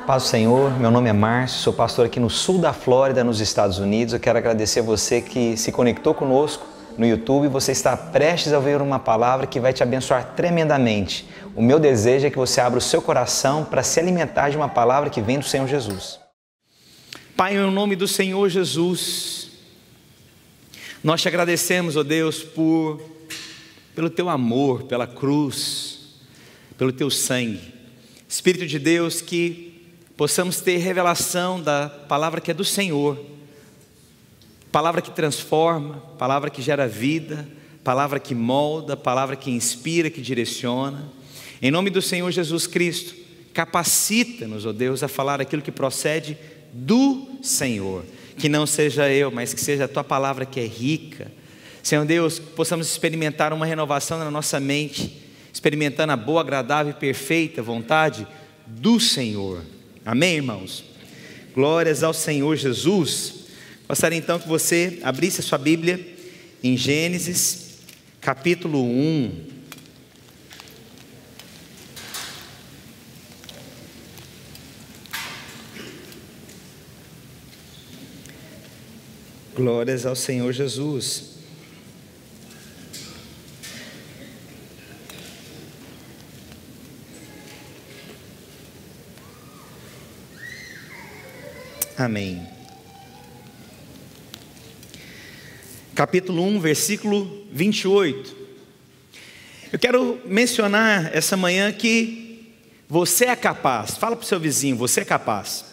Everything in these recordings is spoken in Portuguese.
Paz do Senhor, meu nome é Márcio, sou pastor aqui no sul da Flórida, nos Estados Unidos. Eu quero agradecer a você que se conectou conosco no YouTube. Você está prestes a ouvir uma palavra que vai te abençoar tremendamente. O meu desejo é que você abra o seu coração para se alimentar de uma palavra que vem do Senhor Jesus. Pai, em nome do Senhor Jesus, nós te agradecemos, ó Deus, pelo teu amor, pela cruz, pelo teu sangue. Espírito de Deus, que possamos ter revelação da palavra que é do Senhor, palavra que transforma, palavra que gera vida, palavra que molda, palavra que inspira, que direciona. Em nome do Senhor Jesus Cristo, capacita-nos, ó Deus, a falar aquilo que procede do Senhor, que não seja eu, mas que seja a tua palavra que é rica. Senhor Deus, que possamos experimentar uma renovação na nossa mente, experimentando a boa, agradável e perfeita vontade do Senhor. Amém, irmãos? Glórias ao Senhor Jesus. Gostaria então que você abrisse a sua Bíblia em Gênesis capítulo 1. Glórias ao Senhor Jesus. Amém. Capítulo 1, versículo 28. Eu quero mencionar essa manhã que você é capaz. Fala para o seu vizinho, você é capaz.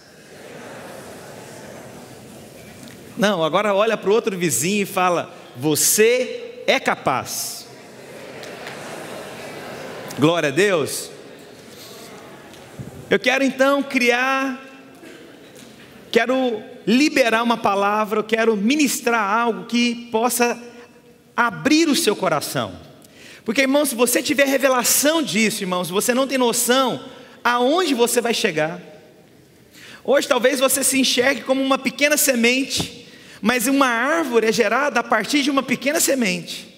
Não, agora olha para o outro vizinho e fala, você é capaz. Glória a Deus. Eu quero então quero liberar uma palavra, eu quero ministrar algo que possa abrir o seu coração. Porque, irmãos, se você tiver revelação disso, irmãos, você não tem noção aonde você vai chegar. Hoje talvez você se enxergue como uma pequena semente, mas uma árvore é gerada a partir de uma pequena semente.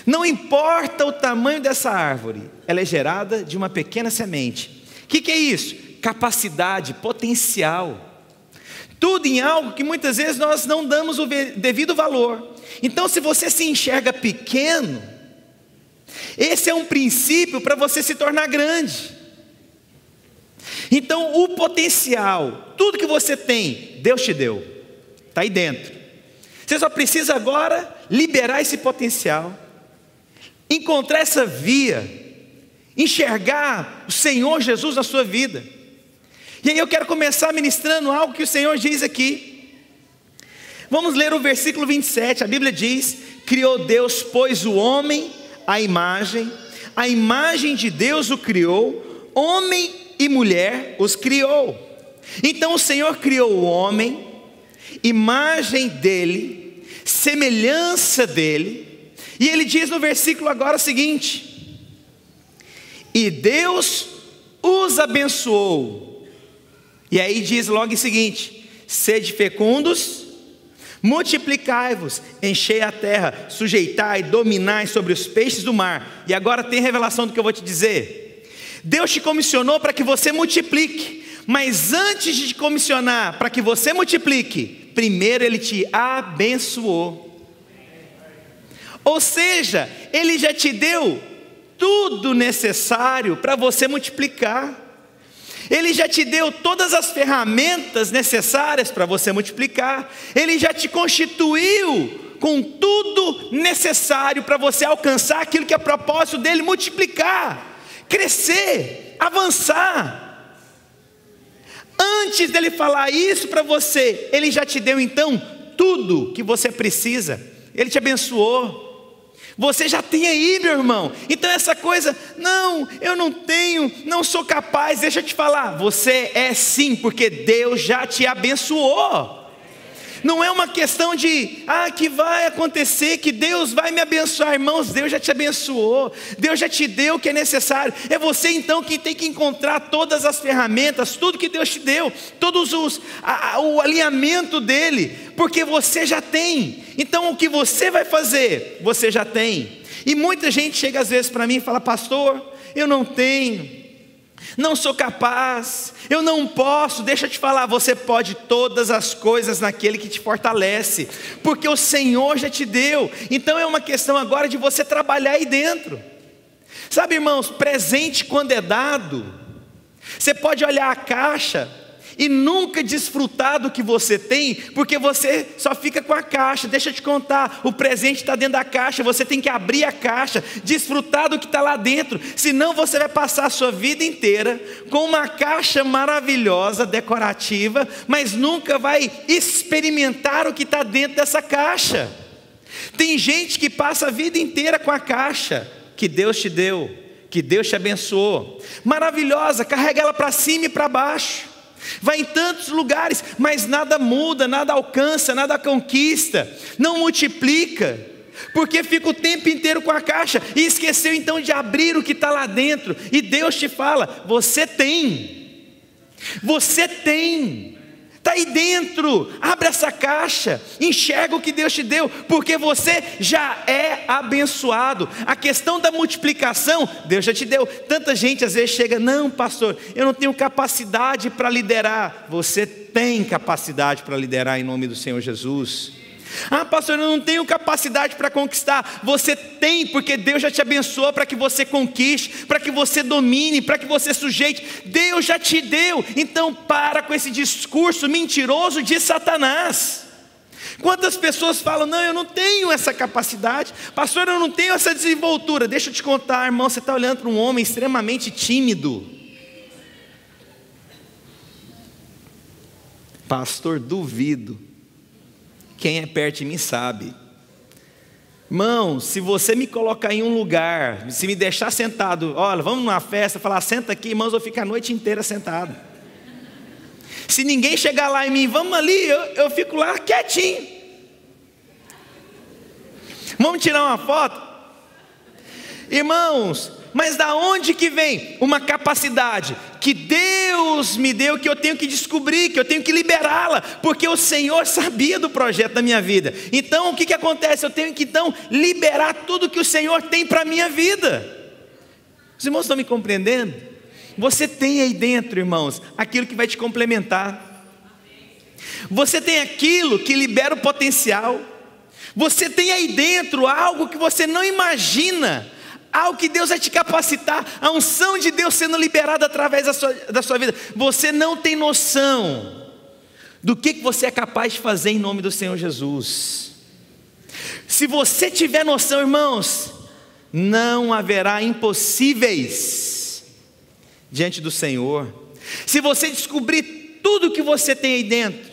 Não importa o tamanho dessa árvore, ela é gerada de uma pequena semente. O que é isso? Capacidade, potencial, tudo em algo que muitas vezes nós não damos o devido valor. Então, se você se enxerga pequeno, esse é um princípio para você se tornar grande. Então, o potencial, tudo que você tem, Deus te deu, está aí dentro. Você só precisa agora liberar esse potencial, encontrar essa via, enxergar o Senhor Jesus na sua vida. E aí eu quero começar ministrando algo que o Senhor diz aqui. Vamos ler o versículo 27, a Bíblia diz: criou Deus, pois o homem, a imagem de Deus o criou, homem e mulher os criou. Então o Senhor criou o homem, imagem dele, semelhança dele, e ele diz no versículo agora o seguinte: e Deus os abençoou. E aí diz logo o seguinte: sede fecundos, multiplicai-vos, enchei a terra, sujeitai, dominai sobre os peixes do mar. E agora tem revelação do que eu vou te dizer. Deus te comissionou para que você multiplique, mas antes de te comissionar para que você multiplique, primeiro Ele te abençoou. Ou seja, Ele já te deu tudo necessário para você multiplicar. Ele já te deu todas as ferramentas necessárias para você multiplicar. Ele já te constituiu com tudo necessário para você alcançar aquilo que é propósito dele: multiplicar, crescer, avançar. Antes dele falar isso para você, ele já te deu então tudo que você precisa. Ele te abençoou. Você já tem aí, meu irmão. Então essa coisa, não, eu não tenho, não sou capaz. Deixa eu te falar, você é sim, porque Deus já te abençoou. Não é uma questão de, que vai acontecer, que Deus vai me abençoar. Irmãos, Deus já te abençoou, Deus já te deu o que é necessário. É você então que tem que encontrar todas as ferramentas, tudo que Deus te deu, todos o alinhamento dele, porque você já tem. Então o que você vai fazer, você já tem. E muita gente chega às vezes para mim e fala: pastor, eu não tenho, não sou capaz, eu não posso. Deixa eu te falar, você pode todas as coisas naquele que te fortalece, porque o Senhor já te deu. Então é uma questão agora de você trabalhar aí dentro. Sabe, irmãos, presente quando é dado, você pode olhar a caixa e nunca desfrutar do que você tem, porque você só fica com a caixa. Deixa eu te contar, o presente está dentro da caixa, você tem que abrir a caixa, desfrutar do que está lá dentro, senão você vai passar a sua vida inteira com uma caixa maravilhosa, decorativa, mas nunca vai experimentar o que está dentro dessa caixa. Tem gente que passa a vida inteira com a caixa que Deus te deu, que Deus te abençoou, maravilhosa, carrega ela para cima e para baixo, vai em tantos lugares, mas nada muda, nada alcança, nada conquista, não multiplica, porque fica o tempo inteiro com a caixa e esqueceu então de abrir o que está lá dentro. E Deus te fala: você tem, está aí dentro, abre essa caixa, enxerga o que Deus te deu, porque você já é abençoado. A questão da multiplicação, Deus já te deu. Tanta gente às vezes chega: não, pastor, eu não tenho capacidade para liderar. Você tem capacidade para liderar em nome do Senhor Jesus. Ah, pastor, eu não tenho capacidade para conquistar. Você tem, porque Deus já te abençoou para que você conquiste, para que você domine, para que você sujeite. Deus já te deu. Então para com esse discurso mentiroso de Satanás. Quantas pessoas falam: não, eu não tenho essa capacidade, pastor, eu não tenho essa desenvoltura. Deixa eu te contar, irmão, você está olhando para um homem extremamente tímido. Pastor, duvido. Quem é perto de mim sabe. Irmão, se você me colocar em um lugar, se me deixar sentado, olha, vamos numa festa, falar: senta aqui, irmãos, eu fico a noite inteira sentado. Se ninguém chegar lá em mim, vamos ali, eu fico lá quietinho. Vamos tirar uma foto? Irmãos, mas da onde que vem uma capacidade que Deus me deu, que eu tenho que descobrir, que eu tenho que liberá-la, porque o Senhor sabia do projeto da minha vida. Então o que acontece? Eu tenho que então liberar tudo que o Senhor tem para a minha vida. Os irmãos estão me compreendendo? Você tem aí dentro, irmãos, aquilo que vai te complementar. Você tem aquilo que libera o potencial. Você tem aí dentro algo que você não imagina, algo que Deus vai te capacitar, a unção de Deus sendo liberada através da sua vida. Você não tem noção do que você é capaz de fazer em nome do Senhor Jesus. Se você tiver noção, irmãos, não haverá impossíveis diante do Senhor. Se você descobrir tudo que você tem aí dentro,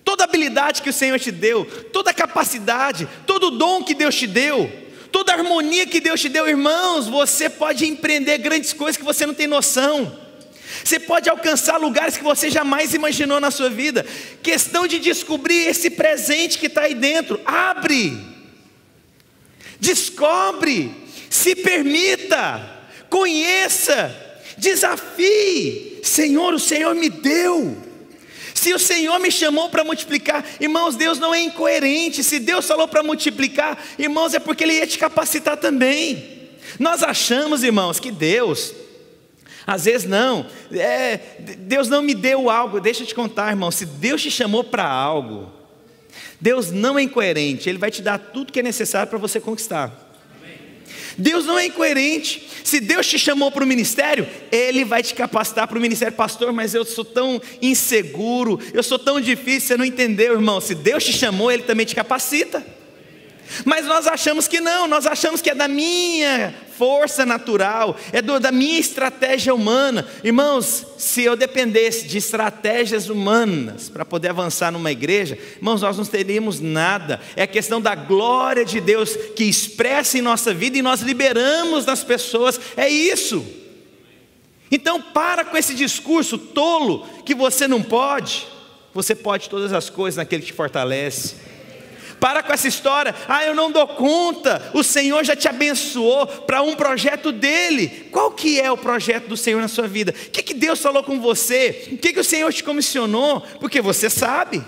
toda habilidade que o Senhor te deu, toda capacidade, todo dom que Deus te deu, toda a harmonia que Deus te deu, irmãos, você pode empreender grandes coisas que você não tem noção. Você pode alcançar lugares que você jamais imaginou na sua vida. Questão de descobrir esse presente que está aí dentro. Abre, descobre, se permita, conheça, desafie. Senhor, o Senhor me deu. Se o Senhor me chamou para multiplicar, irmãos, Deus não é incoerente. Se Deus falou para multiplicar, irmãos, é porque Ele ia te capacitar também. Nós achamos, irmãos, que Deus, às vezes não, Deus não me deu algo. Deixa eu te contar, irmão, se Deus te chamou para algo, Deus não é incoerente, Ele vai te dar tudo que é necessário para você conquistar. Deus não é incoerente. Se Deus te chamou para o ministério, Ele vai te capacitar para o ministério. Pastor, mas eu sou tão inseguro, eu sou tão difícil. Você não entendeu, irmão? Se Deus te chamou, Ele também te capacita. Mas nós achamos que não, nós achamos que é da minha força natural, da minha estratégia humana. Irmãos, se eu dependesse de estratégias humanas para poder avançar numa igreja, irmãos, nós não teríamos nada. É a questão da glória de Deus que expressa em nossa vida e nós liberamos nas pessoas, é isso. Então para com esse discurso tolo que você não pode. Você pode todas as coisas naquele que te fortalece. Para com essa história: eu não dou conta, o Senhor já te abençoou para um projeto dEle. Qual que é o projeto do Senhor na sua vida? O que Deus falou com você? O que o Senhor te comissionou? Porque você sabe,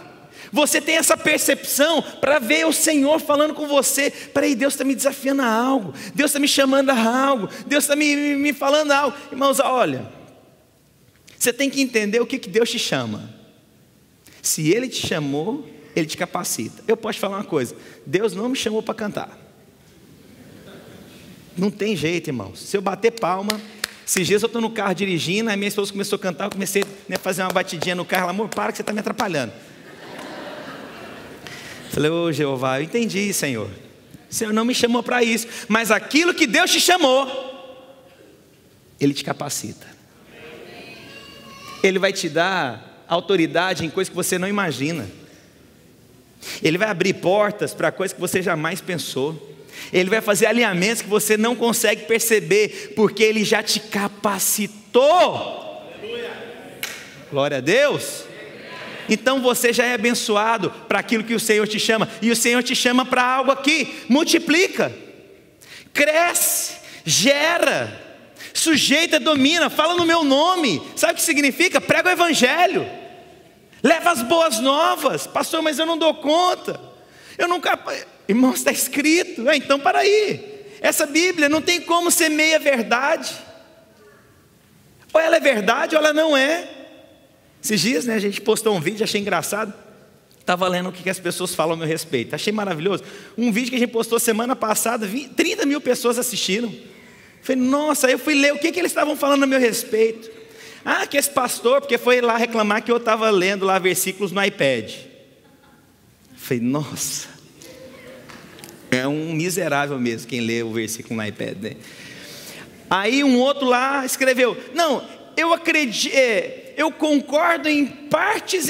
você tem essa percepção para ver o Senhor falando com você. Peraí, Deus está me desafiando a algo, Deus está me chamando a algo, Deus está me falando a algo. Irmãos, olha, Você tem que entender o que Deus te chama. Se Ele te chamou, Ele te capacita. Eu posso te falar uma coisa: Deus não me chamou para cantar. Não tem jeito, irmãos. Se eu bater palma, esses dias eu estou no carro dirigindo, aí minha esposa começou a cantar, eu comecei a fazer uma batidinha no carro. Ela, amor, para que você está me atrapalhando. Falei, ô Jeová, eu entendi, Senhor. O Senhor não me chamou para isso, mas aquilo que Deus te chamou, Ele te capacita. Ele vai te dar autoridade em coisas que você não imagina. Ele vai abrir portas para coisas que você jamais pensou. Ele vai fazer alinhamentos que você não consegue perceber, porque Ele já te capacitou. Aleluia. Glória a Deus. Então você já é abençoado para aquilo que o Senhor te chama. E o Senhor te chama para algo aqui: multiplica, cresce, gera, sujeita, domina, fala no meu nome. Sabe o que significa? Prega o evangelho, leva as boas novas. Pastor, mas eu não dou conta, eu nunca... Irmão, está escrito. Então para aí, essa Bíblia não tem como ser meia verdade. Ou ela é verdade ou ela não é. Esses dias, a gente postou um vídeo, achei engraçado. Estava lendo o que as pessoas falam a meu respeito, achei maravilhoso. Um vídeo que a gente postou semana passada, 30 mil pessoas assistiram. Falei, nossa, aí eu fui ler o que eles estavam falando a meu respeito. Ah, que esse pastor, porque foi lá reclamar que eu estava lendo lá versículos no iPad. Falei, nossa, é um miserável mesmo quem lê o versículo no iPad, né? Aí um outro lá escreveu, não, eu acredito, eu concordo em partes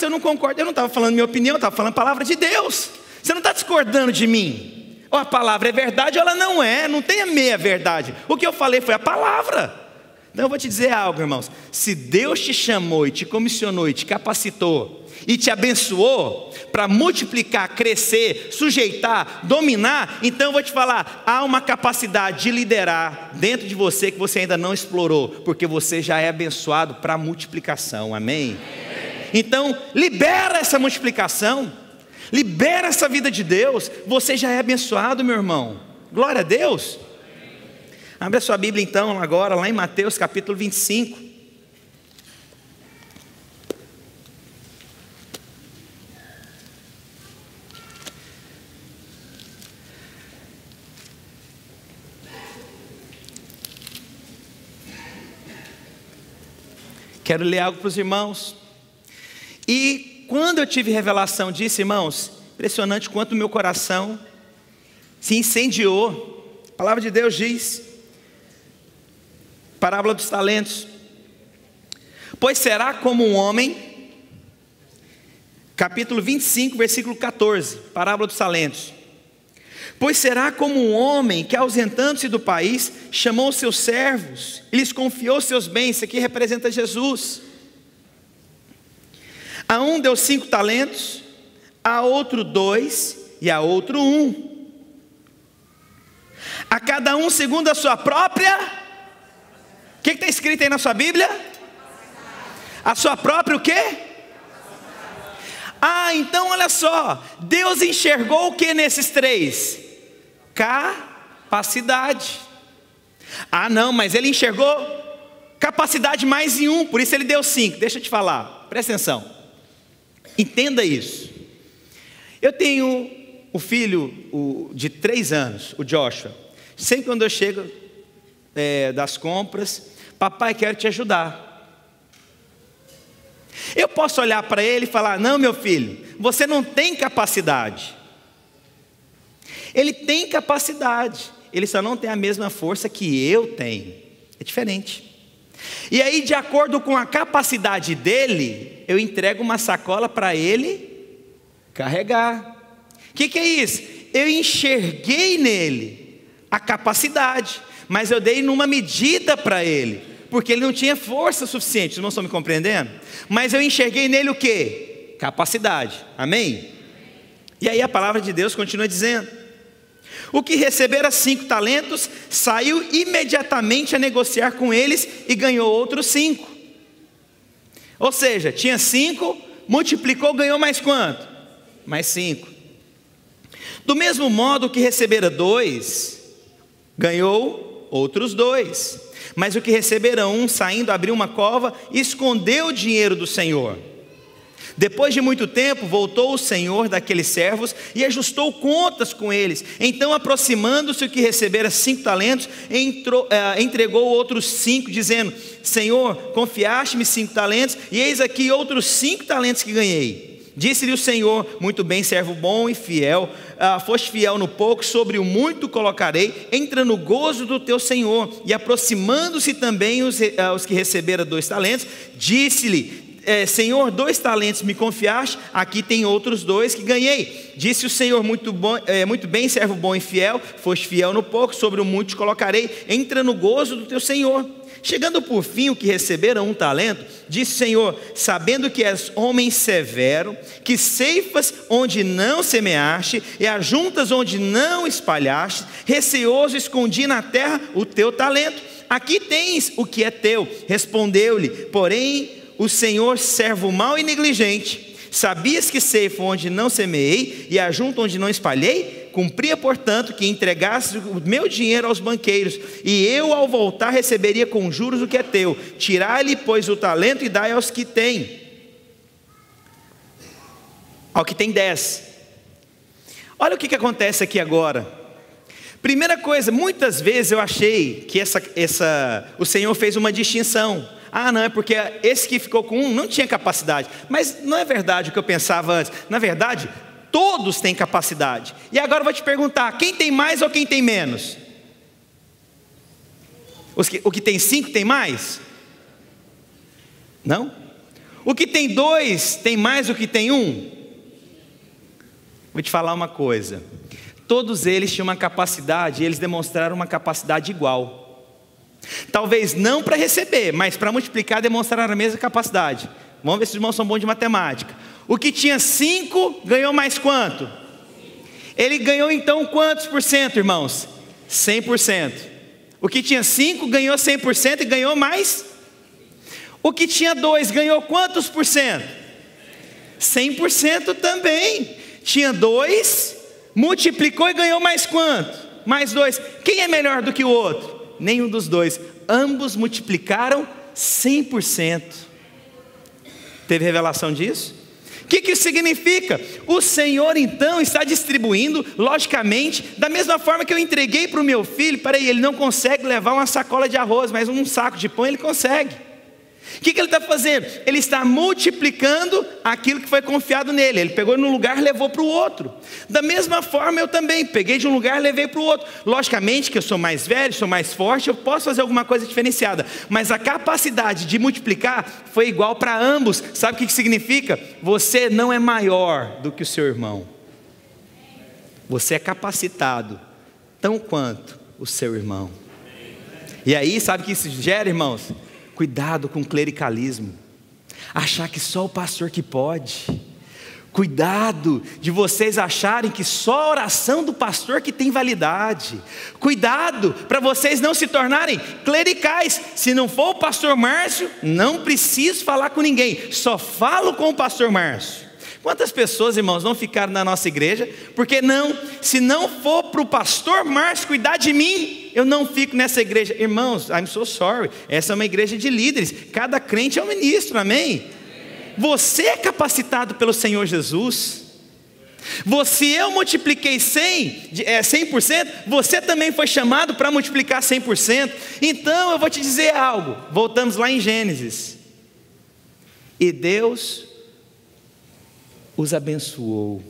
eu não concordo. Eu não estava falando minha opinião, eu estava falando a palavra de Deus. Você não está discordando de mim. Ou a palavra é verdade ou ela não é, não tem a meia verdade. O que eu falei foi a palavra. Então eu vou te dizer algo, irmãos. Se Deus te chamou e te comissionou e te capacitou e te abençoou para multiplicar, crescer, sujeitar, dominar, então eu vou te falar, há uma capacidade de liderar dentro de você que você ainda não explorou, porque você já é abençoado para multiplicação, amém? Então libera essa multiplicação, libera essa vida de Deus, você já é abençoado, meu irmão. Glória a Deus. Abre a sua Bíblia então agora, lá em Mateus capítulo 25. Quero ler algo para os irmãos. E quando eu tive revelação disso, irmãos, impressionante quanto o meu coração se incendiou. A palavra de Deus diz, parábola dos talentos: pois será como um homem, capítulo 25, versículo 14, parábola dos talentos. Pois será como um homem que, ausentando-se do país, chamou seus servos e lhes confiou seus bens. Isso aqui representa Jesus. A um deu 5 talentos, a outro 2 e a outro 1. A cada um segundo a sua própria... O que está escrito aí na sua Bíblia? A sua própria o quê? Ah, então olha só, Deus enxergou o que nesses 3? Capacidade. Ah não, mas Ele enxergou capacidade mais em 1, por isso Ele deu 5. Deixa eu te falar, presta atenção, entenda isso. Eu tenho o filho de 3 anos, o Joshua. Sempre quando eu chego das compras, papai, quero te ajudar. Eu posso olhar para ele e falar, não meu filho, você não tem capacidade. Ele tem capacidade, ele só não tem a mesma força que eu tenho, é diferente. E aí, de acordo com a capacidade dele, eu entrego uma sacola para ele carregar. O que é isso? Eu enxerguei nele a capacidade, mas eu dei numa medida para ele, porque ele não tinha força suficiente. Vocês não estão me compreendendo? Mas eu enxerguei nele o quê? Capacidade, amém? E aí a palavra de Deus continua dizendo, o que recebera 5 talentos, saiu imediatamente a negociar com eles e ganhou outros 5. Ou seja, tinha 5, multiplicou, ganhou mais quanto? Mais 5. Do mesmo modo que recebera 2, ganhou outros 2. Mas o que recebera um, saindo, abriu uma cova e escondeu o dinheiro do senhor. Depois de muito tempo, voltou o senhor daqueles servos e ajustou contas com eles. Então, aproximando-se o que recebera 5 talentos, entregou outros 5, dizendo: Senhor, confiaste-me 5 talentos, e eis aqui outros 5 talentos que ganhei. Disse-lhe o Senhor: muito bem, servo bom e fiel, foste fiel no pouco, sobre o muito colocarei, entra no gozo do teu Senhor. E aproximando-se também os que receberam 2 talentos, disse-lhe: Senhor, 2 talentos me confiaste, aqui tem outros 2 que ganhei. Disse o Senhor: muito bem, servo bom e fiel, foste fiel no pouco, sobre o muito te colocarei, entra no gozo do teu Senhor. Chegando por fim o que receberam 1 talento, disse o Senhor: sabendo que és homem severo, que ceifas onde não semeaste, e ajuntas onde não espalhaste, receoso escondi na terra o teu talento, aqui tens o que é teu. Respondeu-lhe, porém, o Senhor: servo mau e negligente, sabias que ceifo onde não semeei e ajunto onde não espalhei? Cumpria, portanto, que entregasse o meu dinheiro aos banqueiros, e eu, ao voltar, receberia com juros o que é teu. Tirai-lhe, pois, o talento e dai aos que têm. Ao que tem 10. Olha o que acontece aqui agora. Primeira coisa, muitas vezes eu achei que o Senhor fez uma distinção. Ah, não, é porque esse que ficou com 1 não tinha capacidade. Mas não é verdade o que eu pensava antes. Na verdade, todos têm capacidade. E agora eu vou te perguntar: quem tem mais ou quem tem menos? O que tem 5 tem mais? Não? O que tem 2 tem mais do que tem 1? Vou te falar uma coisa. Todos eles tinham uma capacidade, e eles demonstraram uma capacidade igual. Talvez não para receber, mas para multiplicar demonstraram a mesma capacidade. Vamos ver se os irmãos são bons de matemática. O que tinha 5 ganhou mais quanto? Ele ganhou então quantos por cento, irmãos? 100%. O que tinha 5 ganhou 100% e ganhou mais? O que tinha 2 ganhou quantos por cento? 100% também. Tinha 2, multiplicou e ganhou mais quanto? Mais 2. Quem é melhor do que o outro? Nenhum dos 2. Ambos multiplicaram 100%. Teve revelação disso? O que isso significa? O Senhor então está distribuindo, logicamente, da mesma forma que eu entreguei para o meu filho. Peraí, ele não consegue levar uma sacola de arroz, mas um saco de pão ele consegue. O que ele está fazendo? Ele está multiplicando aquilo que foi confiado nele. Ele pegou num lugar e levou para o outro. Da mesma forma eu também peguei de um lugar e levei para o outro. Logicamente que eu sou mais velho, sou mais forte, eu posso fazer alguma coisa diferenciada, mas a capacidade de multiplicar foi igual para ambos. Sabe o que significa? Você não é maior do que o seu irmão. Você é capacitado tão quanto o seu irmão. E aí, sabe o que isso gera, irmãos? Cuidado com o clericalismo, achar que só o pastor que pode. Cuidado de vocês acharem que só a oração do pastor que tem validade. Cuidado para vocês não se tornarem clericais. Se não for o pastor Márcio, não preciso falar com ninguém, só falo com o pastor Márcio. Quantas pessoas, irmãos, não ficaram na nossa igreja porque se não for para o pastor Márcio cuidar de mim, eu não fico nessa igreja. Irmãos, I'm so sorry, essa é uma igreja de líderes, cada crente é um ministro, amém? Você é capacitado pelo Senhor Jesus. Eu multipliquei 100%, você também foi chamado para multiplicar 100%. Então eu vou te dizer algo, voltamos lá em Gênesis. E Deus os abençoou,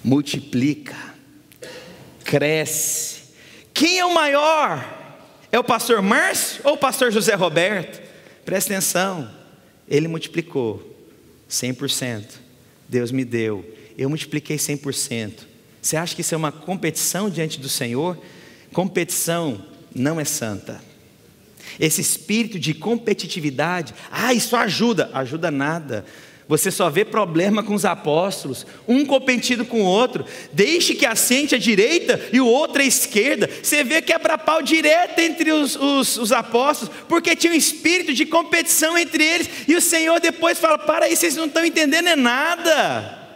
multiplica, cresce. Quem é o maior? É o pastor Márcio ou o pastor José Roberto? Presta atenção, ele multiplicou 100%, Deus me deu, eu multipliquei 100%. Você acha que isso é uma competição diante do Senhor? Competição não é santa. Esse espírito de competitividade, isso ajuda nada. Você só vê problema com os apóstolos, um competindo com o outro. Deixe que assente a direita e o outro à esquerda. Você vê quebra-pau direto entre os apóstolos, porque tinha um espírito de competição entre eles. E o Senhor depois fala: para aí, vocês não estão entendendo nada.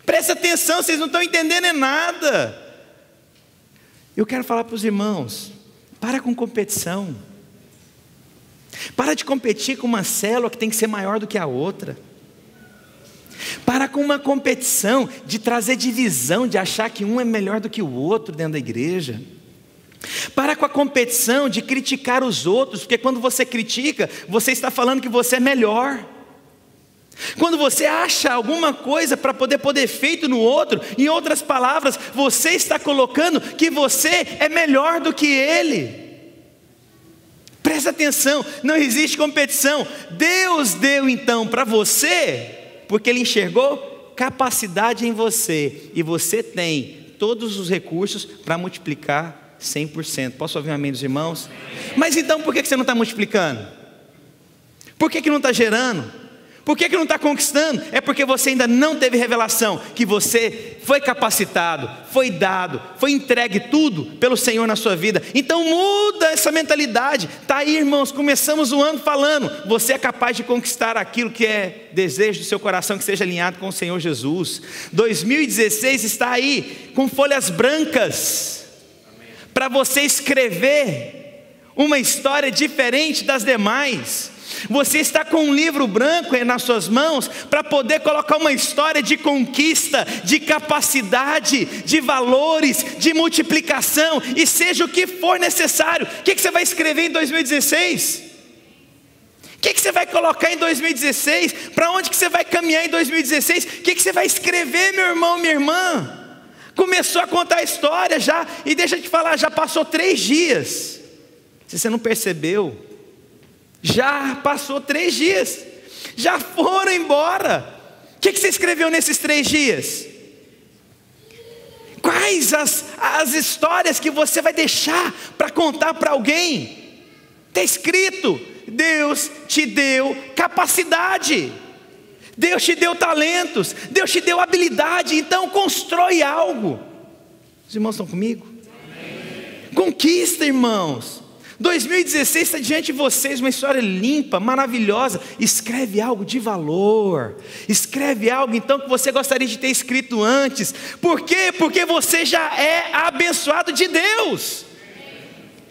Presta atenção, vocês não estão entendendo nada. Eu quero falar para os irmãos, Para com competição. Para de competir com uma célula que tem que ser maior do que a outra. Para com uma competição de trazer divisão, de achar que um é melhor do que o outro dentro da igreja. Para com a competição de criticar os outros, porque quando você critica, você está falando que você é melhor. Quando você acha alguma coisa para poder pôr defeito no outro, em outras palavras, você está colocando que você é melhor do que ele. Presta atenção, não existe competição. Deus deu então para você, porque Ele enxergou capacidade em você, e você tem todos os recursos para multiplicar 100%. Posso ouvir um amém dos irmãos? Mas então por que você não está multiplicando? Por que não está gerando? Por que não está conquistando? É porque você ainda não teve revelação que você foi capacitado, foi dado, foi entregue tudo pelo Senhor na sua vida. Então muda essa mentalidade. Está aí, irmãos, começamos o ano falando, você é capaz de conquistar aquilo que é desejo do seu coração, que seja alinhado com o Senhor Jesus. 2016 está aí, com folhas brancas, para você escrever uma história diferente das demais. Você está com um livro branco nas suas mãos para poder colocar uma história de conquista, de capacidade, de valores, de multiplicação, e seja o que for necessário. O que você vai escrever em 2016? O que você vai colocar em 2016? Para onde que você vai caminhar em 2016? O que você vai escrever, meu irmão, minha irmã? Começou a contar a história já, e deixa eu te falar, já passou 3 dias. Se você não percebeu, já passou 3 dias, já foram embora. O que você escreveu nesses 3 dias? Quais as histórias que você vai deixar para contar para alguém? Está escrito, Deus te deu capacidade, Deus te deu talentos, Deus te deu habilidade, então constrói algo. Os irmãos estão comigo? Amém. Conquista, irmãos. 2016 está diante de vocês, uma história limpa, maravilhosa. Escreve algo de valor. Escreve algo então que você gostaria de ter escrito antes. Por quê? Porque você já é abençoado de Deus.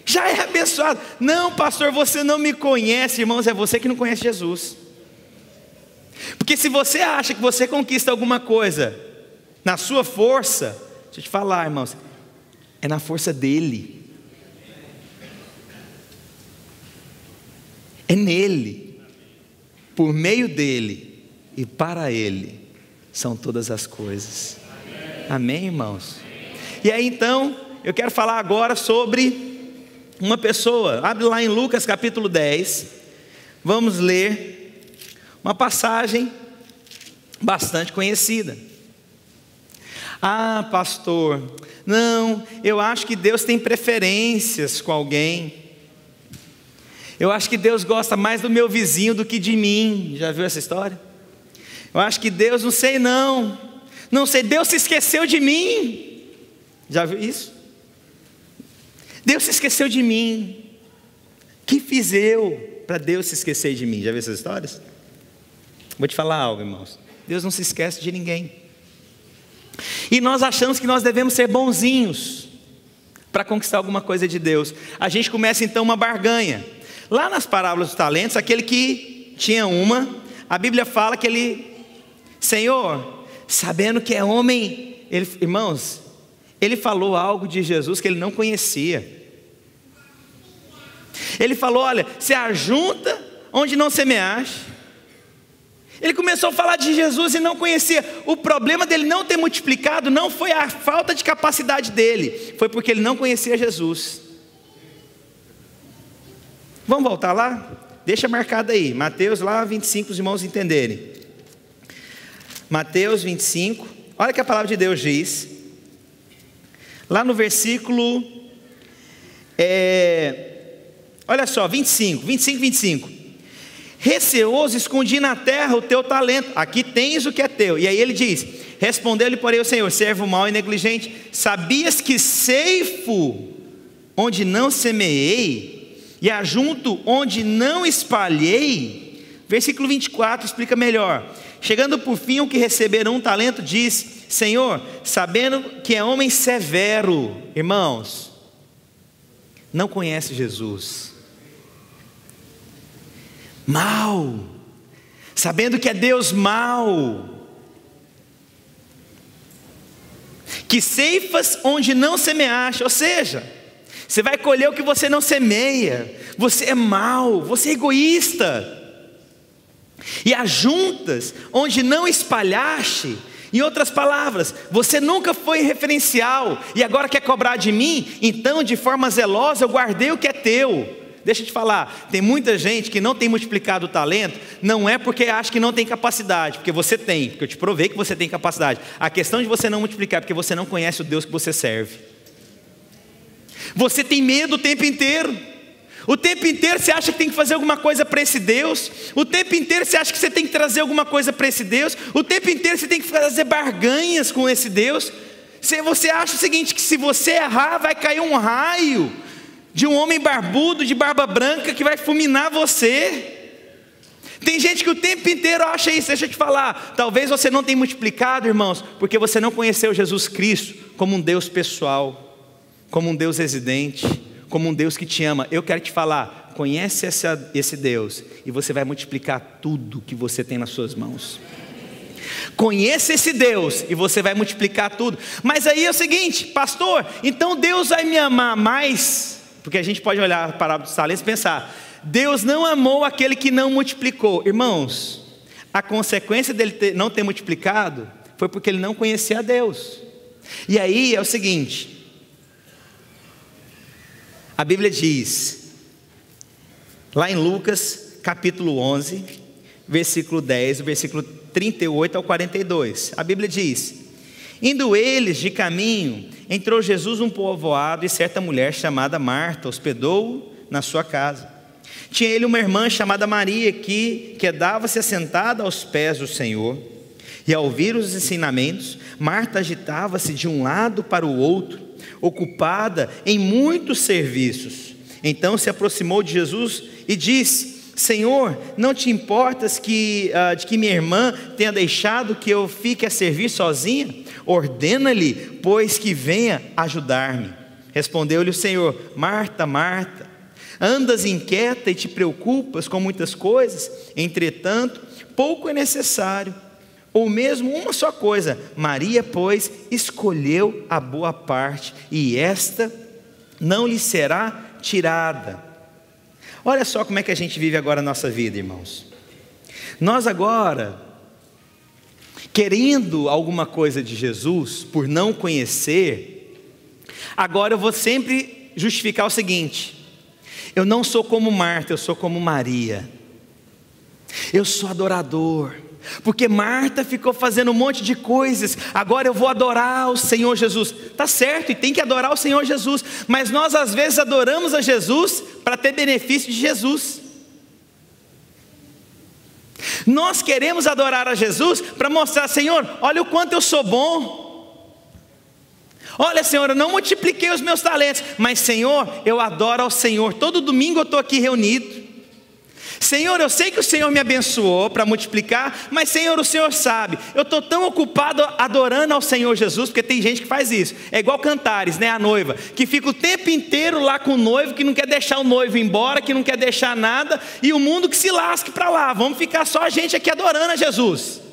Já é abençoado. Não, pastor, você não me conhece. Irmãos, é você que não conhece Jesus. Porque se você acha que você conquista alguma coisa na sua força, deixa eu te falar, irmãos, é na força dele. É nele, por meio dele e para ele são todas as coisas. Amém, irmãos? E aí então, eu quero falar agora sobre uma pessoa. Abre lá em Lucas capítulo 10. Vamos ler uma passagem bastante conhecida. Ah, pastor, não, eu acho que Deus tem preferências com alguém. Eu acho que Deus gosta mais do meu vizinho do que de mim. Já viu essa história? Eu acho que Deus, não sei, Deus se esqueceu de mim. Já viu isso? Deus se esqueceu de mim. Que fiz eu para Deus se esquecer de mim? Já viu essas histórias? Vou te falar algo, irmãos. Deus não se esquece de ninguém. E nós achamos que nós devemos ser bonzinhos para conquistar alguma coisa de Deus. A gente começa então uma barganha. Lá nas parábolas dos talentos, aquele que tinha uma, a Bíblia fala que ele, Senhor, sabendo que é homem, irmãos, ele falou algo de Jesus que ele não conhecia. Ele falou, olha, se ajunta onde não semeaste. Ele começou a falar de Jesus e não conhecia. O problema dele não ter multiplicado não foi a falta de capacidade dele, foi porque ele não conhecia Jesus. Vamos voltar lá? Deixa marcado aí, Mateus lá 25, os irmãos entenderem. Mateus 25, olha o que a palavra de Deus diz. Lá no versículo, olha só, 25. Receoso, escondi na terra o teu talento, aqui tens o que é teu. E aí ele diz, respondeu-lhe porém o Senhor, servo mau e negligente, sabias que ceifo onde não semeei, e ajunto onde não espalhei? Versículo 24 explica melhor. Chegando por fim o que receberam um talento, diz, Senhor, sabendo que é homem severo. Irmãos, não conhece Jesus. Mau, sabendo que é Deus mau, que ceifas onde não semeaste, ou seja, você vai colher o que você não semeia. Você é mau, você é egoísta. E ajuntas onde não espalhaste. Em outras palavras, você nunca foi referencial e agora quer cobrar de mim? Então, de forma zelosa, eu guardei o que é teu. Deixa eu te falar, tem muita gente que não tem multiplicado o talento, não é porque acha que não tem capacidade, porque você tem, porque eu te provei que você tem capacidade. A questão de você não multiplicar é porque você não conhece o Deus que você serve. Você tem medo o tempo inteiro. O tempo inteiro você acha que tem que fazer alguma coisa para esse Deus. O tempo inteiro você acha que você tem que trazer alguma coisa para esse Deus. O tempo inteiro você tem que fazer barganhas com esse Deus. Você acha o seguinte, que se você errar vai cair um raio de um homem barbudo, de barba branca, que vai fulminar você. Tem gente que o tempo inteiro acha isso. Deixa eu te falar, talvez você não tenha multiplicado, irmãos, porque você não conheceu Jesus Cristo como um Deus pessoal, como um Deus residente, como um Deus que te ama. Eu quero te falar, conhece esse Deus e você vai multiplicar tudo que você tem nas suas mãos. Conheça esse Deus e você vai multiplicar tudo. Mas aí é o seguinte, pastor, então Deus vai me amar mais? Porque a gente pode olhar a parábola dos talentos e pensar, Deus não amou aquele que não multiplicou. Irmãos, a consequência dele não ter multiplicado foi porque ele não conhecia a Deus. E aí é o seguinte, a Bíblia diz, lá em Lucas capítulo 11, versículo 10, versículo 38 ao 42, a Bíblia diz, indo eles de caminho, entrou Jesus num povoado e certa mulher chamada Marta hospedou-o na sua casa. Tinha ele uma irmã chamada Maria que quedava-se assentada aos pés do Senhor, e ao ouvir os ensinamentos, Marta agitava-se de um lado para o outro, ocupada em muitos serviços. Então se aproximou de Jesus e disse, Senhor, não te importas de que minha irmã tenha deixado que eu fique a servir sozinha? Ordena-lhe, pois que venha ajudar-me. Respondeu-lhe o Senhor, Marta, Marta, andas inquieta e te preocupas com muitas coisas, entretanto, pouco é necessário, ou mesmo uma só coisa. Maria, pois, escolheu a boa parte, e esta não lhe será tirada. Olha só como é que a gente vive agora a nossa vida, irmãos. Nós agora, querendo alguma coisa de Jesus, por não conhecer, agora eu vou sempre justificar o seguinte, eu não sou como Marta, eu sou como Maria. Eu sou adorador, porque Marta ficou fazendo um monte de coisas, agora eu vou adorar o Senhor Jesus. Está certo, e tem que adorar o Senhor Jesus, mas nós às vezes adoramos a Jesus para ter benefício de Jesus. Nós queremos adorar a Jesus para mostrar, Senhor, olha o quanto eu sou bom. Olha, Senhor, eu não multipliquei os meus talentos, mas Senhor, eu adoro ao Senhor. Todo domingo eu estou aqui reunido. Senhor, eu sei que o Senhor me abençoou para multiplicar, mas Senhor, o Senhor sabe, eu estou tão ocupado adorando ao Senhor Jesus, porque tem gente que faz isso, é igual Cantares, né, a noiva, que fica o tempo inteiro lá com o noivo, que não quer deixar o noivo embora, que não quer deixar nada, e o mundo que se lasque para lá, vamos ficar só a gente aqui adorando a Jesus.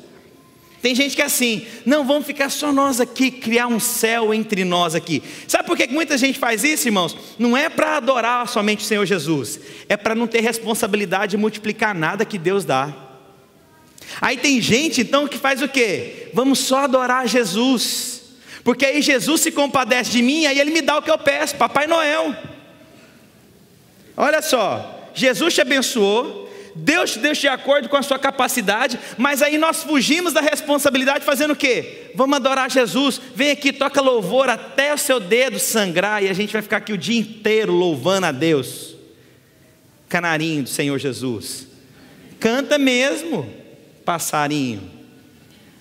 Tem gente que é assim, não, vamos ficar só nós aqui, criar um céu entre nós aqui. Sabe por que muita gente faz isso, irmãos? Não é para adorar somente o Senhor Jesus, é para não ter responsabilidade de multiplicar nada que Deus dá. Aí tem gente então que faz o quê? Vamos só adorar Jesus, porque aí Jesus se compadece de mim, aí Ele me dá o que eu peço, Papai Noel. Olha só, Jesus te abençoou, Deus te deixa de acordo com a sua capacidade, mas aí nós fugimos da responsabilidade fazendo o quê? Vamos adorar Jesus, vem aqui, toca louvor até o seu dedo sangrar, e a gente vai ficar aqui o dia inteiro louvando a Deus. Canarinho do Senhor Jesus, canta mesmo, passarinho,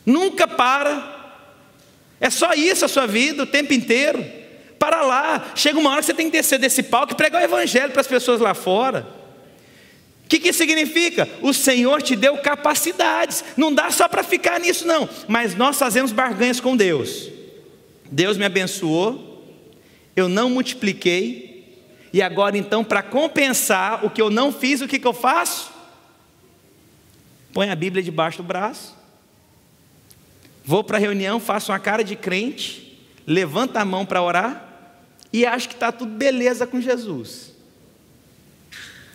nunca para, é só isso a sua vida, o tempo inteiro, para lá, chega uma hora que você tem que descer desse palco e pregar o evangelho para as pessoas lá fora. O que isso significa? O Senhor te deu capacidades, não dá só para ficar nisso não, mas nós fazemos barganhas com Deus. Deus me abençoou, eu não multipliquei, E agora então, para compensar o que eu não fiz, o que eu faço? Põe a Bíblia debaixo do braço, vou para a reunião, faço uma cara de crente, levanto a mão para orar e acho que está tudo beleza com Jesus.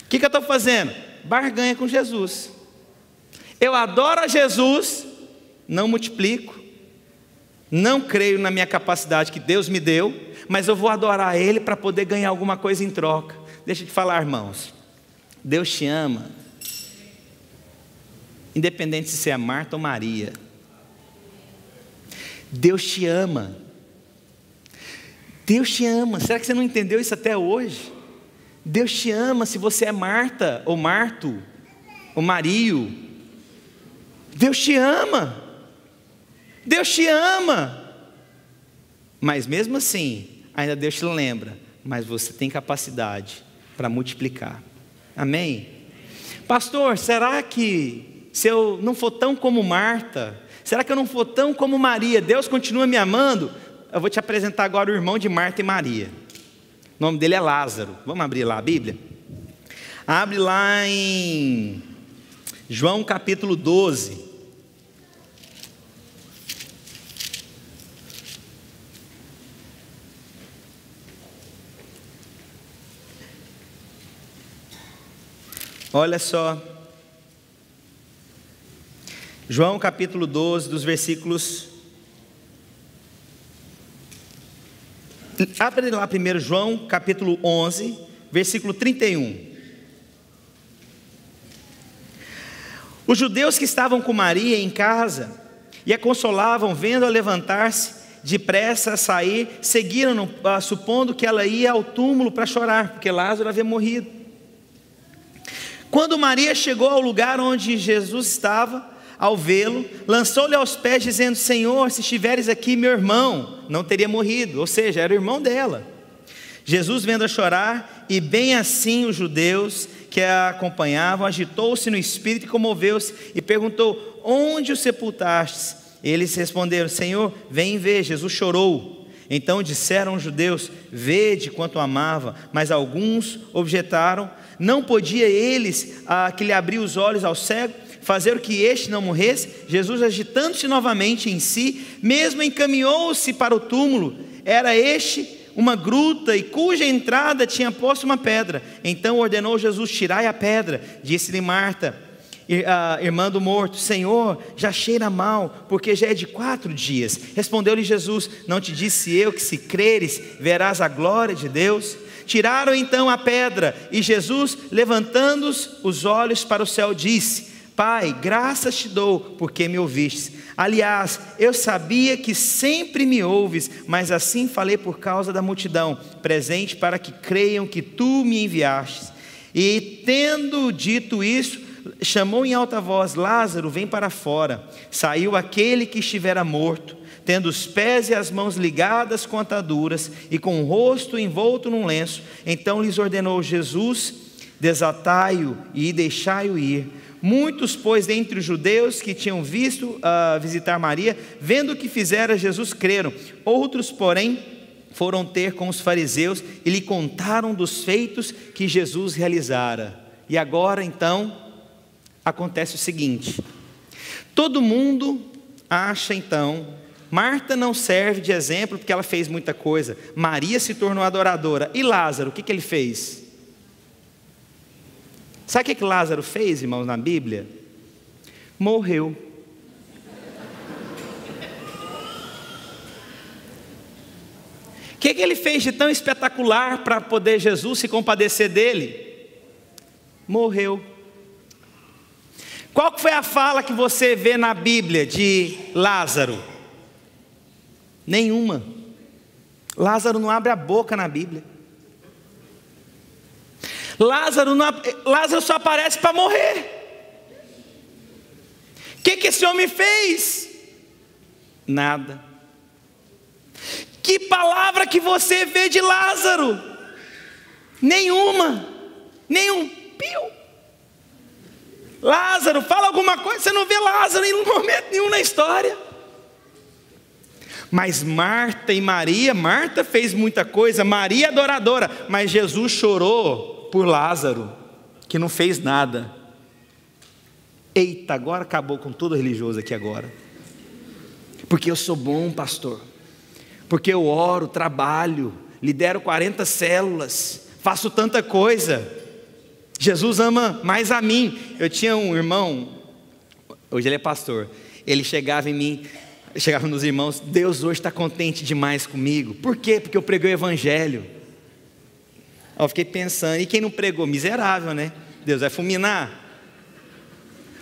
O que eu estou fazendo? Barganha com Jesus. Eu adoro a Jesus, não multiplico, não creio na minha capacidade que Deus me deu, mas eu vou adorar Ele para poder ganhar alguma coisa em troca. Deixa eu te falar, irmãos, Deus te ama, independente se você é Marta ou Maria. Deus te ama. Deus te ama. Será que você não entendeu isso até hoje? Deus te ama se você é Marta ou Marto ou Mario. Deus te ama. Deus te ama. Mas mesmo assim, ainda Deus te lembra, mas você tem capacidade para multiplicar. Amém? Pastor, será que se eu não for tão como Marta, será que eu não for tão como Maria, Deus continua me amando? Eu vou te apresentar agora o irmão de Marta e Maria. O nome dele é Lázaro. Vamos abrir lá a Bíblia? Abre lá em João capítulo 12. Olha só. João capítulo 12, dos versículos... Abre lá primeiro João capítulo 11, versículo 31. Os judeus que estavam com Maria em casa e a consolavam, vendo-a levantar-se depressa a sair, seguiram-no, supondo que ela ia ao túmulo para chorar, porque Lázaro havia morrido. Quando Maria chegou ao lugar onde Jesus estava, ao vê-lo, lançou-lhe aos pés, dizendo: Senhor, se estiveres aqui, meu irmão não teria morrido. Ou seja, era o irmão dela. Jesus, vendo-a chorar, e bem assim os judeus que a acompanhavam, agitou-se no espírito e comoveu-se, e perguntou: onde o sepultastes? Eles responderam: Senhor, vem ver. Jesus chorou. Então disseram os judeus: vede quanto amava. Mas alguns objetaram: não podia eles, que lhe abriu os olhos ao cego, fazer o que este não morresse? Jesus, agitando-se novamente em si, mesmo encaminhou-se para o túmulo. Era este uma gruta, e cuja entrada tinha posto uma pedra. Então ordenou Jesus: tirai a pedra. Disse-lhe Marta, irmã do morto: Senhor, já cheira mal, porque já é de 4 dias. Respondeu-lhe Jesus: não te disse eu que, se creres, verás a glória de Deus? Tiraram então a pedra, e Jesus, levantando os olhos para o céu, disse: Pai, graças te dou, porque me ouvistes. Aliás, eu sabia que sempre me ouves, mas assim falei por causa da multidão presente, para que creiam que tu me enviastes. E tendo dito isso, chamou em alta voz: Lázaro, vem para fora. Saiu aquele que estivera morto, tendo os pés e as mãos ligadas com ataduras, e com o rosto envolto num lenço. Então lhes ordenou Jesus: desatai-o e deixai-o ir. Muitos, pois, dentre os judeus que tinham visto visitar Maria, vendo o que fizera Jesus, creram. Outros, porém, foram ter com os fariseus e lhe contaram dos feitos que Jesus realizara. E agora, então, acontece o seguinte: todo mundo acha, então, Marta não serve de exemplo porque ela fez muita coisa, Maria se tornou adoradora. E Lázaro, o que ele fez? Sabe o que Lázaro fez, irmãos, na Bíblia? Morreu. O que ele fez de tão espetacular para poder Jesus se compadecer dele? Morreu. Qual foi a fala que você vê na Bíblia de Lázaro? Nenhuma. Lázaro não abre a boca na Bíblia. Lázaro só aparece para morrer. O que esse homem fez? Nada. Que palavra que você vê de Lázaro? Nenhuma. Nenhum pio. Lázaro, fala alguma coisa, você não vê Lázaro em momento nenhum na história. Mas Marta e Maria, Marta fez muita coisa, Maria adoradora, mas Jesus chorou por Lázaro, que não fez nada. Eita, agora acabou com todo religioso aqui agora. Porque eu sou bom, pastor. Porque eu oro, trabalho, lidero 40 células, faço tanta coisa. Jesus ama mais a mim. Eu tinha um irmão, hoje ele é pastor, ele chegava em mim, chegava nos irmãos: Deus hoje está contente demais comigo. Por quê? Porque eu preguei o evangelho. Eu fiquei pensando, e quem não pregou? Miserável, né? Deus vai fulminar.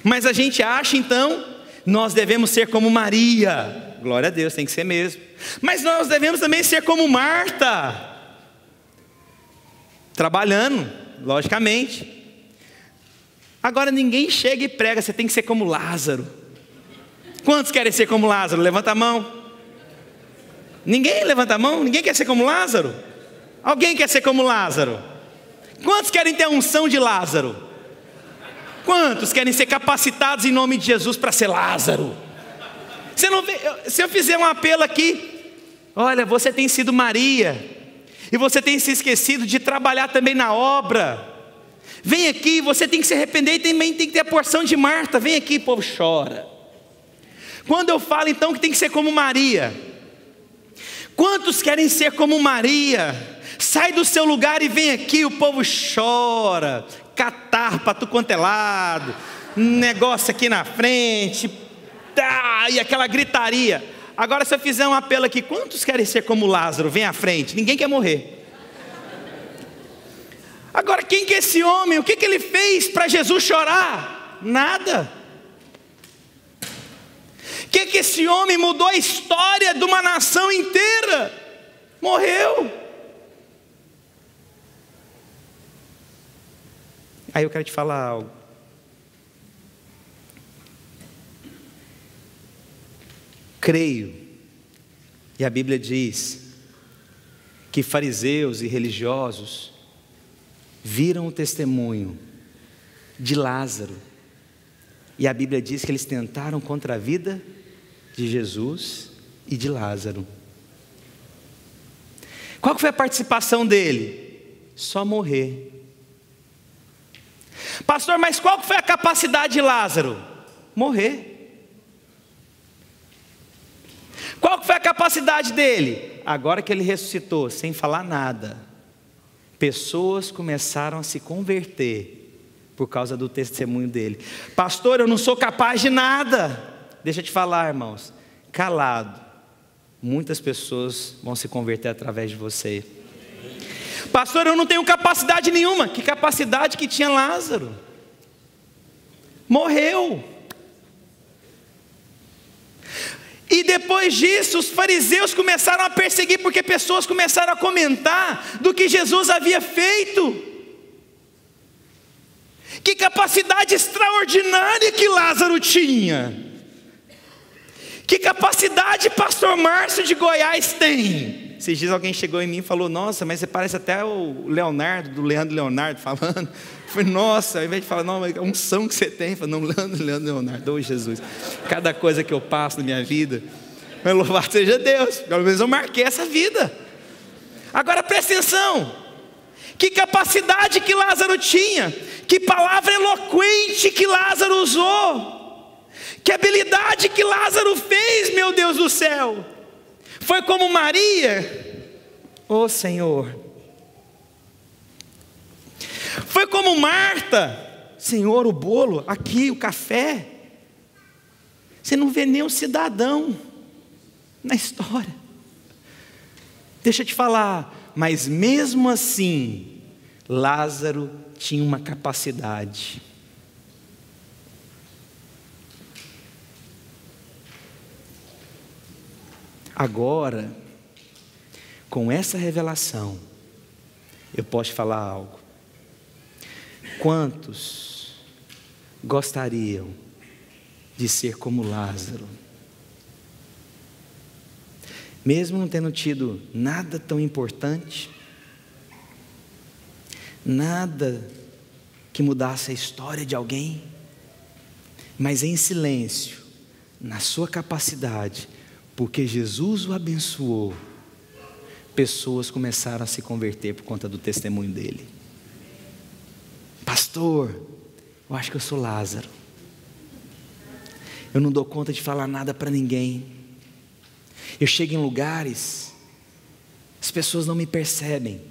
Mas a gente acha então, nós devemos ser como Maria. Glória a Deus, tem que ser mesmo. Mas nós devemos também ser como Marta, trabalhando, logicamente. Agora ninguém chega e prega, você tem que ser como Lázaro. Quantos querem ser como Lázaro? Levanta a mão. Ninguém levanta a mão? Ninguém quer ser como Lázaro? Alguém quer ser como Lázaro? Quantos querem ter a unção de Lázaro? Quantos querem ser capacitados em nome de Jesus para ser Lázaro? Você não vê, se eu fizer um apelo aqui, olha, você tem sido Maria, e você tem se esquecido de trabalhar também na obra. Vem aqui, você tem que se arrepender e também tem que ter a porção de Marta. Vem aqui, o povo chora. Quando eu falo então que tem que ser como Maria, quantos querem ser como Maria? Sai do seu lugar e vem aqui, o povo chora, catarro para tu quanto é lado, negócio aqui na frente, e aquela gritaria. Agora se eu fizer um apelo aqui, quantos querem ser como Lázaro? Vem à frente, ninguém quer morrer. Agora quem que é esse homem? O que ele fez para Jesus chorar? Nada. O que esse homem mudou a história de uma nação inteira? Morreu. Aí eu quero te falar algo. Creio, e a Bíblia diz, que fariseus e religiosos viram o testemunho de Lázaro, e a Bíblia diz que eles tentaram contra a vida de Jesus e de Lázaro. Qual que foi a participação dele? Só morrer. Pastor, mas qual que foi a capacidade de Lázaro? Morrer. Qual que foi a capacidade dele? Agora que ele ressuscitou, sem falar nada, pessoas começaram a se converter por causa do testemunho dele. Pastor, eu não sou capaz de nada. Deixa eu te falar, irmãos, calado, muitas pessoas vão se converter através de você. Pastor, eu não tenho capacidade nenhuma. Que capacidade que tinha Lázaro? Morreu. E depois disso, os fariseus começaram a perseguir, porque pessoas começaram a comentar do que Jesus havia feito. Que capacidade extraordinária que Lázaro tinha. Que capacidade pastor Márcio de Goiás tem. Esses dias alguém chegou em mim e falou: nossa, mas você parece até o Leonardo, do Leandro Leonardo falando. Eu falei: nossa, ao invés de falar, não, mas a unção que você tem. Eu falei: não, Leandro Leonardo, ô Jesus, cada coisa que eu passo na minha vida, mas louvado seja Deus, pelo menos eu marquei essa vida. Agora presta atenção, que capacidade que Lázaro tinha, que palavra eloquente que Lázaro usou, que habilidade que Lázaro fez, meu Deus do céu. Foi como Maria, ô Senhor. Foi como Marta, Senhor, o bolo, aqui o café. Você não vê nem um cidadão na história. Deixa eu te falar, mas mesmo assim, Lázaro tinha uma capacidade. Agora, com essa revelação, eu posso te falar algo. Quantos gostariam de ser como Lázaro? Mesmo não tendo tido nada tão importante, nada que mudasse a história de alguém, mas em silêncio, na sua capacidade, porque Jesus o abençoou, pessoas começaram a se converter por conta do testemunho dele. Pastor, eu acho que eu sou Lázaro. Eu não dou conta de falar nada para ninguém. Eu chego em lugares, as pessoas não me percebem.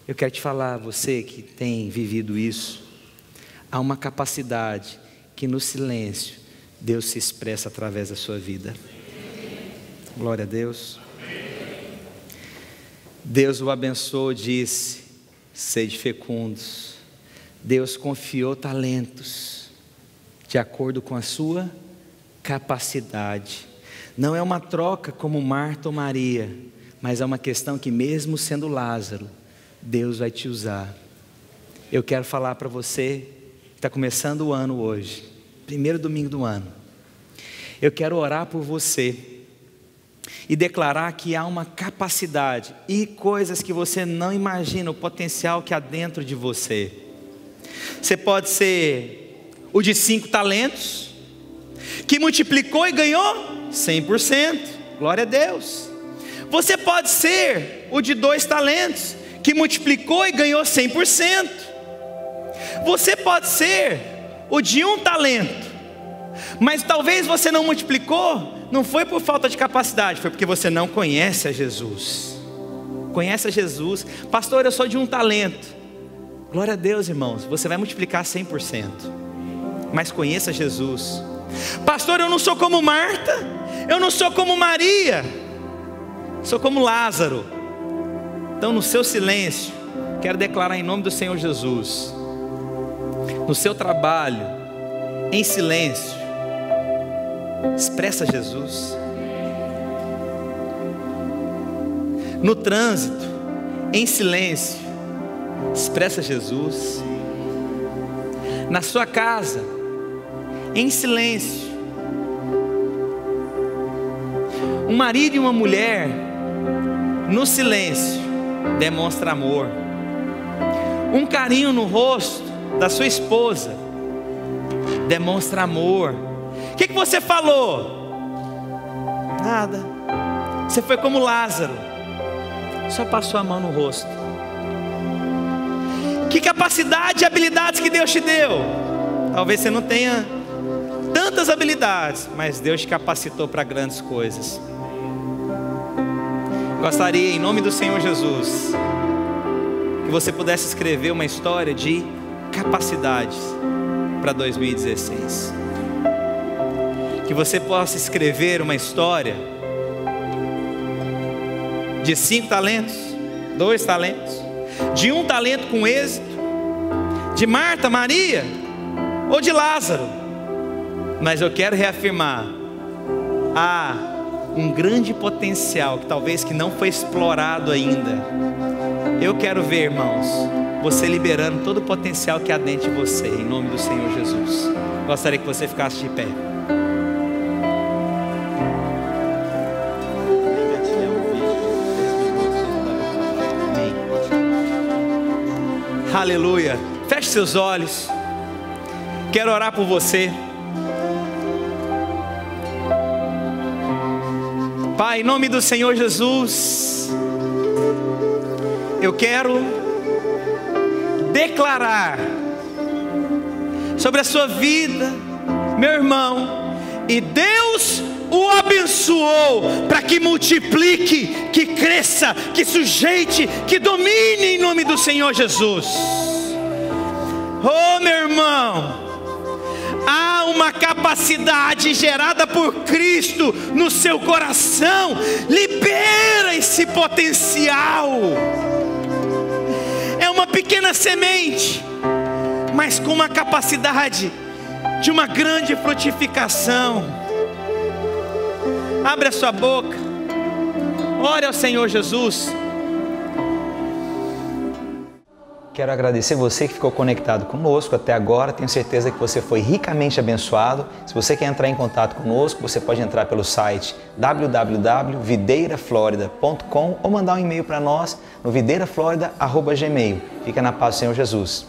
Eu quero te falar, você que tem vivido isso, há uma capacidade que no silêncio Deus se expressa através da sua vida. Glória a Deus. Deus o abençoou, disse: sede fecundos. Deus confiou talentos de acordo com a sua capacidade. Não é uma troca como Marta ou Maria, mas é uma questão que, mesmo sendo Lázaro, Deus vai te usar. Eu quero falar para você que está começando o ano hoje, primeiro domingo do ano. Eu quero orar por você e declarar que há uma capacidade e coisas que você não imagina, o potencial que há dentro de você. Você pode ser o de 5 talentos, que multiplicou e ganhou 100%, glória a Deus. Você pode ser o de 2 talentos, que multiplicou e ganhou 100%. Você pode ser o de 1 talento, mas talvez você não multiplicou, não foi por falta de capacidade, foi porque você não conhece a Jesus. Conhece a Jesus. Pastor, eu sou de 1 talento. Glória a Deus, irmãos, você vai multiplicar 100%, mas conheça Jesus. Pastor, eu não sou como Marta, eu não sou como Maria, sou como Lázaro. Então, no seu silêncio, quero declarar em nome do Senhor Jesus, no seu trabalho, em silêncio, expressa Jesus. No trânsito, em silêncio, expressa Jesus. Na sua casa, em silêncio. Um marido e uma mulher, no silêncio, demonstra amor. Um carinho no rosto da sua esposa demonstra amor. O que você falou? Nada. Você foi como Lázaro, só passou a mão no rosto. Que capacidade e habilidades que Deus te deu? Talvez você não tenha tantas habilidades, mas Deus te capacitou para grandes coisas. Gostaria, em nome do Senhor Jesus, que você pudesse escrever uma história de capacidades para 2016. Que você possa escrever uma história de 5 talentos, 2 talentos, de 1 talento com êxito, de Marta, Maria ou de Lázaro. Mas eu quero reafirmar, há um grande potencial que talvez que não foi explorado ainda. Eu quero ver, irmãos, você liberando todo o potencial que há dentro de você, em nome do Senhor Jesus. Gostaria que você ficasse de pé. Aleluia. Feche seus olhos. Quero orar por você. Pai, em nome do Senhor Jesus, eu quero declarar sobre a sua vida, meu irmão, e Deus o abençoou para que multiplique, que cresça, que sujeite, que domine em nome do Senhor Jesus. Oh, meu irmão, há uma capacidade gerada por Cristo no seu coração. Libera esse potencial. É uma pequena semente, mas com uma capacidade de uma grande frutificação. Abre a sua boca, ore ao Senhor Jesus. Quero agradecer você que ficou conectado conosco até agora. Tenho certeza que você foi ricamente abençoado. Se você quer entrar em contato conosco, você pode entrar pelo site www.videiraflorida.com ou mandar um e-mail para nós no videiraflorida@gmail.com. Fica na paz do Senhor Jesus.